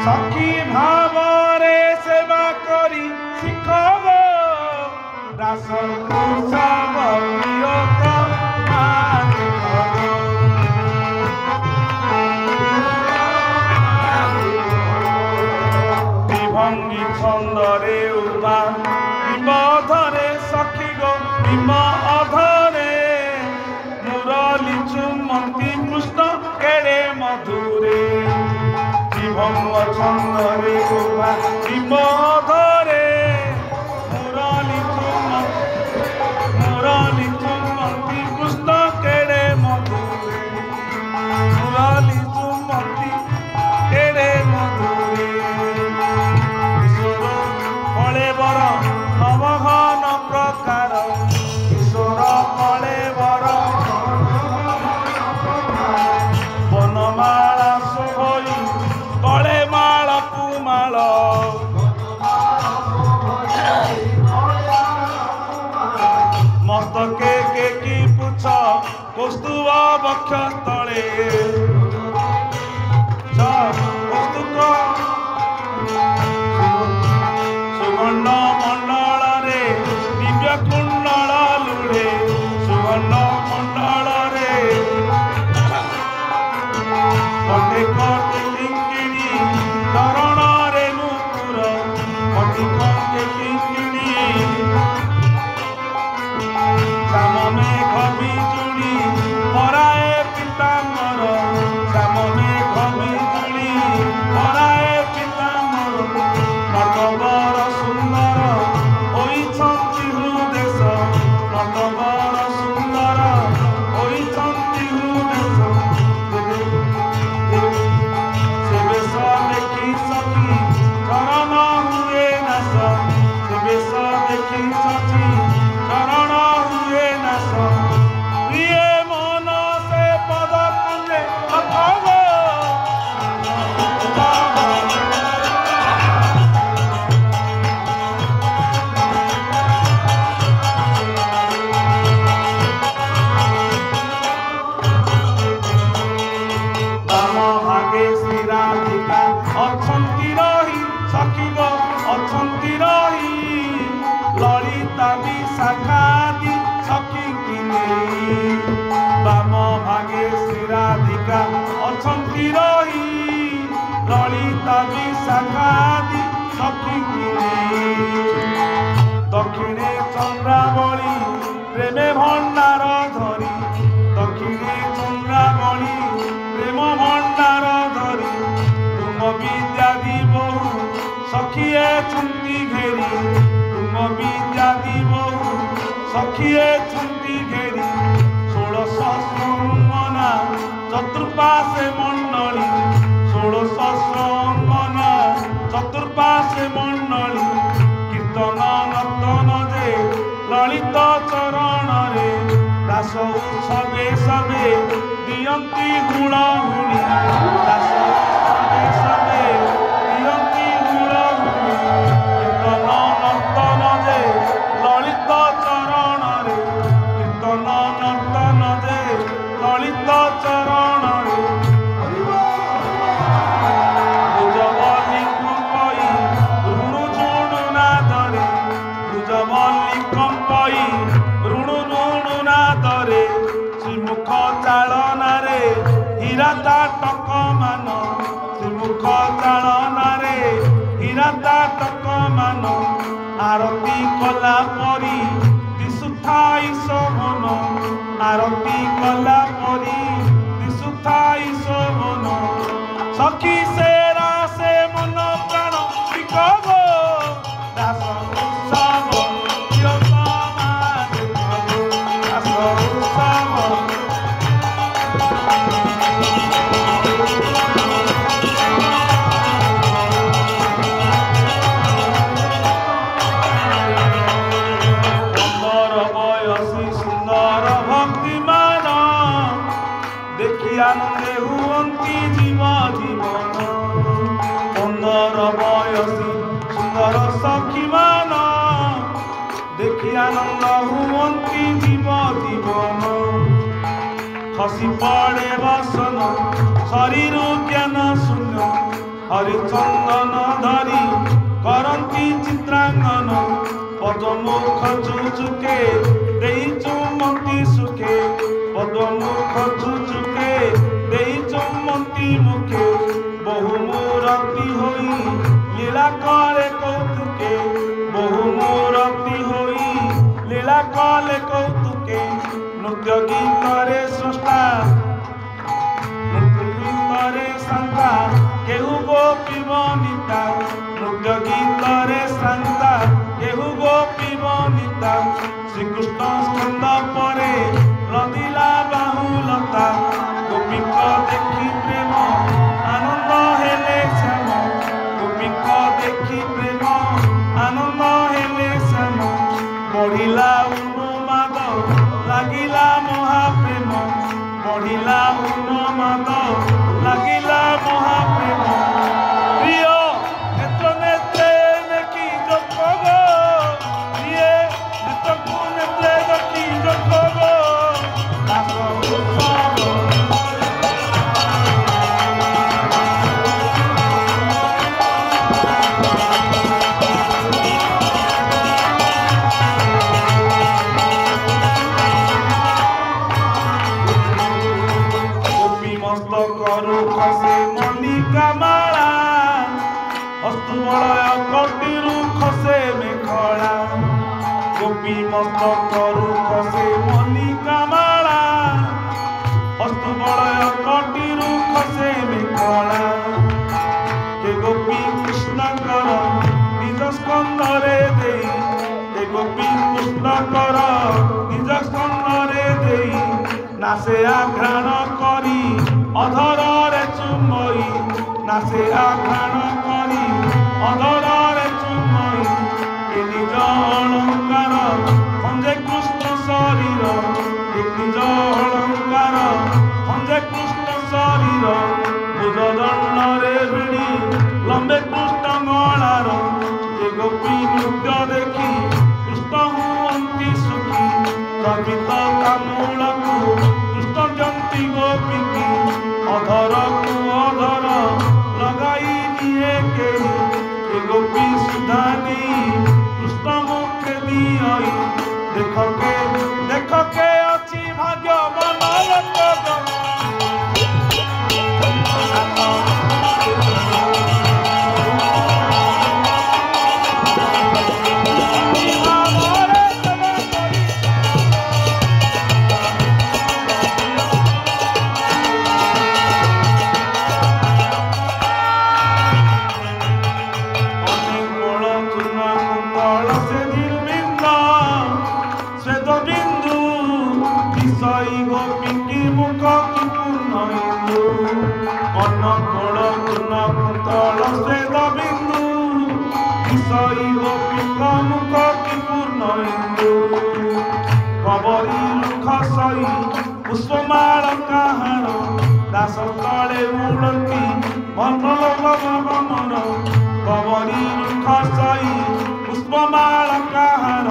सखी भावरे सेवा करी शिखब दास सब विभंगी छंदरे उबा विबधरे सखी गो विम अधरे मुरली चुमंती कृष्ण केड़े मधुरे विभंग छंदरे उबा विबधरे मुरली चुमंती कृष्ण केड़े मधुरे मुरली चुमंती केड़े मधुरे फले बर नवघन प्रकार ईश्वर फले बर बनमाला शोभई बड़े माल कुमाल मत के की पुछ कौस्तुभ बक्ष तले सुगंध मंडल रे दिव्य कुंडल लुड़े सुगंध मंडल रे कटे कटे किंकिणी तरण रे नुपुर कटे कटे किंकिणी श्याम मेघ बिजुली पराए पीताम्बर श्याम मेघ बिजुली पराए पीताम्बर नटवर सुंदर होइछन्ति हृदेश नटवर सुंदर होइछन्ति हृदेश से बेश देखी सखी चरण हुए नाश से बेश देखी सखी चरण हुए नाश प्रिय मन से पद कुंजे अथव बाम भागे श्री राधिका अछंती रही सखी गो अछंती रही ललिता विशाखादि सखी किने बाम भागे श्री राधिका अछंती रही ललिता विशाखादि सखी किने दक्षिणे चंद्रावली प्रेमे भंडार धरी दक्षिणे चंद्रावली प्रेम भंडार धरी तुम विद्यादि बहु सखिए छुंती घेरी तुम विद्यादि बहु सखिए छुंती घेरी 16 श्रवणा चतुर्पाशे मंडली 16 श्रवणा चतुर्पाशे मंडली कीर्तन नर्तन जे ललित चरण रे दास सबे सबे दियंती हुड़ाहुड़ी दास सबे सबे दियंती हुड़ाहुड़ी कीर्तन सखी मान देखी आनंद हुअन्ति जीव जीवन खसी पड़े बसन शरीर ज्ञान शून्य हरिचंदन धरी करती चित्रांगन पदमुख चुचुके देई चुमती सुखे पदमुख चुचुके देई चुमती मुखे बहुमूरति होई लीला करे कौतुके बहुमूरति होई लीला करे कौतुके नृत्य गीतरे स्रष्टा नृत्य गीतरे शांता केहू गोपी बनिता नृत्य गीतरे शांता केहू गोपी बनिता श्रीकृष्ण स्कंद परे लदिला बाहुलता गोपीक देखी प्रेम आनंद हेले श्याम गोपीक देखी प्रेम आनंद हेले श्याम बढ़िला उन्माद लागिला महाप्रेम बढ़िला उन्माद लागिला महाप्रेम प्रिय नेत्र नेत्रे देखी जपग प्रिय नेत्रକୁ नेत्रे देखी जपग दास उत्सव करू खसे मल्लिका माला अस्तुबलय कटिरु खसे मेखला गोपी मस्त करू खसे मल्लिका माला अस्तुबलय कटिरु खसे मेखला के गोपी कृष्ण कर निज स्कंदरे देई के गोपी कृष्ण कर निज स्कंदरे देई नासे आघ्राण करी अधर चुमई नासे आघ्राण करी अधर चुमई ए निज अलंकार खंजे कृष्ण शरीर ए निज अलंकार खंजे कृष्ण शरीर भुजदंडरे भिड़ी लंबे कृष्ण गलार ए गोपी नृत्य देखी कृष्ण हुअन्ति सुखी कवित कामूलकु कृष्ण जंती गोपी की अधर को अधर लगाई दिए के गोपी सुधा नहीं कृष्ण मुखे दिए देख के अच्छी भाग्य पुष्पमाल कहार दास तले उड़ती भमर कबरी खसई पुष्पमाल कहार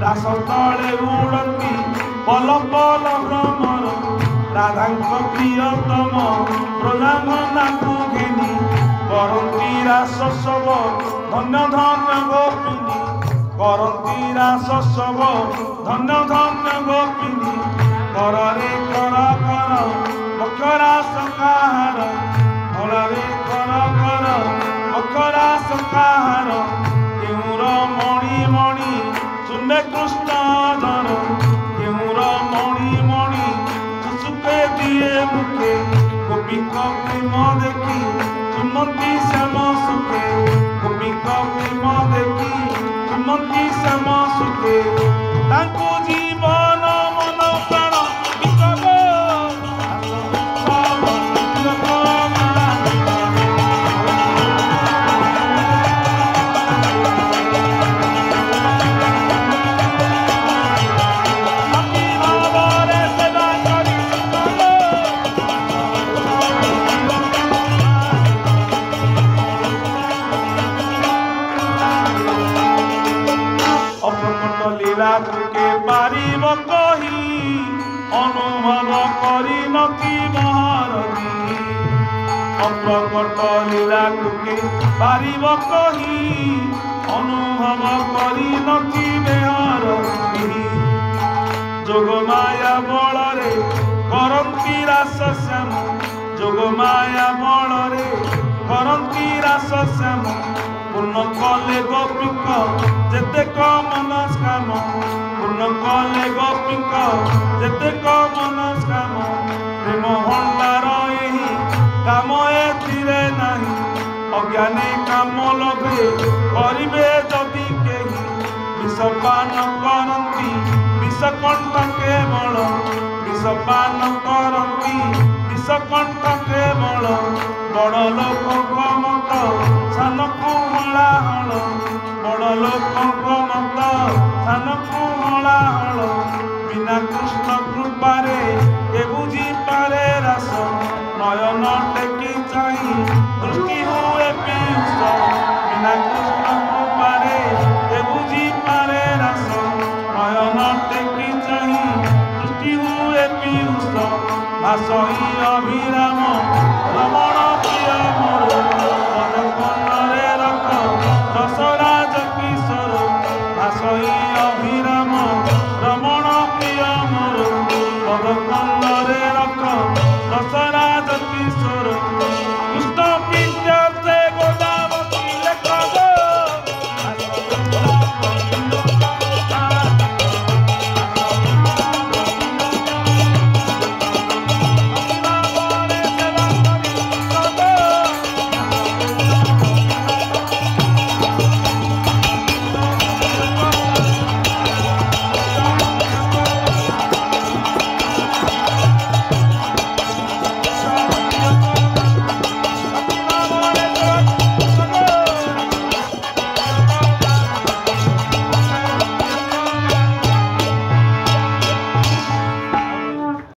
दास तले उड़ती पल पल भ्रमर राधांक प्रियतम प्रजामना को घेनी करती रास सब धन्य धन्य गोपिनी करती रास सब धन्य धन्य गोपिनी कररे कर कर मकरा सकार कररे कर कर मकरा सकार केउर मणि मणि सुने कृष्ण धर केउर मणि मणि सुसुके दिए मुखे गोपी प्रेम देखी सुमती श्याम सुखे गोपी प्रेम देखी सुमती श्याम सुखे तांको जीवन मन प्राण ଅପ୍ରକଟ ଲୀଳାକୁ କେ ପାରିବ କହି ଅନୁଭବ କରିନଥି ମହାରଥୀ ଅପ୍ରକଟ ଲୀଳାକୁ କେ ପାରିବ କହି ଅନୁଭବ କରିନଥି ମହାରଥୀ ଯୋଗମାୟା ବଳରେ କରନ୍ତି ରାସ ଶ୍ୟାମ ଯୋଗମାୟା ବଳରେ କରନ୍ତି ରାସ ଶ୍ୟାମ ପୂର୍ଣ୍ଣ କଲେ ଗୋପୀଙ୍କ ଯେତେକ ମନସ୍କାମ ପୂର୍ଣ୍ଣ କଲେ ଗୋପୀଙ୍କ ଯେତେକ ମନସ୍କାମ ପ୍ରେମ ଭଣ୍ଡାର ଏହି କାମ ଏଥିରେ ନାହିଁ ଅଜ୍ଞାନୀ କାମ ଲୋଭେ କରିବେ ଯଦି କେହି ବିଷପାନ କରନ୍ତି ବିଷକଣ୍ଠ କେବଳ ବିଷପାନ କରନ୍ତି ବିଷକଣ୍ଠ କେବଳ ବଡ଼ ଲୋକଙ୍କ ମତ ସାନକୁ ହଳା ହଳ ବଡ଼ ଲୋକଙ୍କ